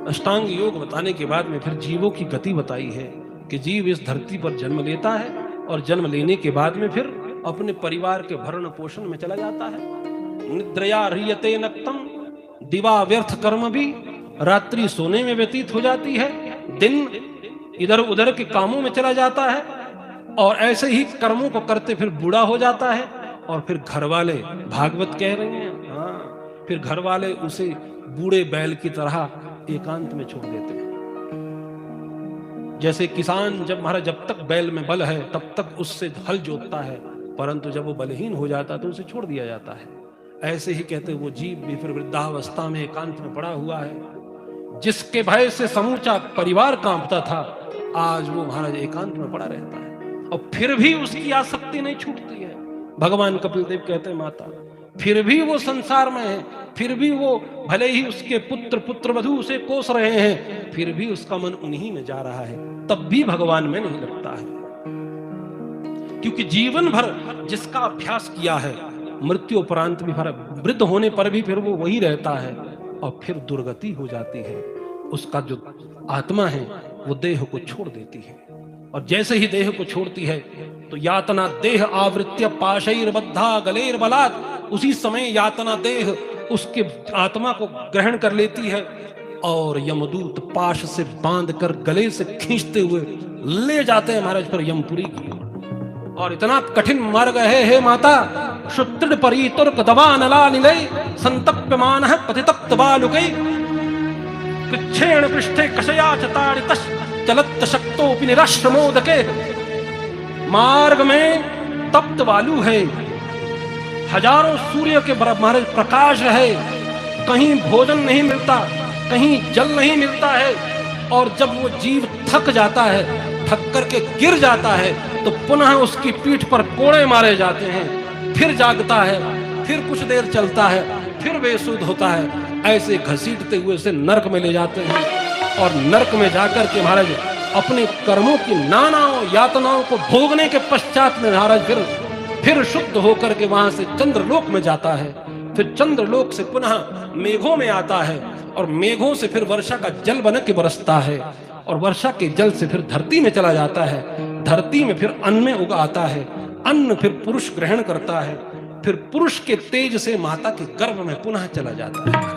अष्टांग योग बताने के बाद में फिर जीवों की गति बताई है कि जीव इस धरती पर जन्म लेता है और जन्म लेने के बाद में फिर अपने परिवार के भरण पोषण में चला जाता है। निद्रया ह्रियते नक्तम, दिवा व्यर्थ कर्म भी, रात्रि सोने में व्यतीत हो जाती है, दिन इधर उधर के कामों में चला जाता है और ऐसे ही कर्मों को करते फिर बूढ़ा हो जाता है। और फिर घर वाले, भागवत कह रहे हैं, हाँ, फिर घर वाले उसे बूढ़े बैल की तरह एकांत में छोड़ देते हैं। जैसे किसान जब तक बैल में बल है तब तक उससे हल जोतता है, परंतु जब वो बलहीन हो जाता है तो उसे छोड़ दिया जाता है। ऐसे ही कहते वो जीव भी फिर वृद्धावस्था में एकांत में पड़ा हुआ है। जिसके भय से समूचा परिवार कांपता था, आज वो महाराज एकांत में पड़ा रहता है और फिर भी उसकी आसक्ति नहीं छूटती है। भगवान कपिल देव कहते हैं माता, फिर भी वो संसार में है, फिर भी वो भले ही उसके पुत्र वधू उसे कोस रहे हैं, फिर भी उसका मन उन्हीं में जा रहा है, तब भी भगवान में नहीं लगता है। क्योंकि जीवन भर जिसका अभ्यास किया है, मृत्यु उपरांत भी वृद्ध होने पर भी फिर वो वही रहता है और फिर दुर्गति हो जाती है। उसका जो आत्मा है वो देह को छोड़ देती है और जैसे ही देह को छोड़ती है तो यातना देह आवृत्य पाशैर्बद्धा गलेर बलात्, उसी समय यातना देह उसके आत्मा को ग्रहण कर लेती है और यमदूत पाश से बांधकर गले से खींचते हुए ले जाते हैं महाराज पर यमपुरी की। और इतना कठिन मार्ग है हे माता, शुत्रिड परी तुर्क दवा नला निलय संतप्यमान है पतितप्त बालुकै, कृच्छेण पृष्ठे कशया चताड़ितश चलत शक्तोपि निराश्रमोदके। मार्ग में तप्त बालू है, हजारों सूर्य के बराबर प्रकाश है, कहीं भोजन नहीं मिलता, कहीं जल नहीं मिलता है। और जब वो जीव थक जाता है, थक करके गिर जाता है, तो पुनः उसकी पीठ पर कोड़े मारे जाते हैं, फिर जागता है, फिर कुछ देर चलता है, फिर बेसुध होता है। ऐसे घसीटते हुए उसे नरक में ले जाते हैं और नरक में जाकर के महाराज अपने कर्मों की नाना यातनाओं को भोगने के पश्चात में महाराज फिर शुद्ध होकर के वहां से चंद्रलोक में जाता है। फिर चंद्रलोक से पुनः मेघों में आता है और मेघों से फिर वर्षा का जल बन के बरसता है और वर्षा के जल से फिर धरती में चला जाता है। धरती में फिर अन्न में उगाता है, अन्न फिर पुरुष ग्रहण करता है, फिर पुरुष के तेज से माता के गर्भ में पुनः चला जाता है।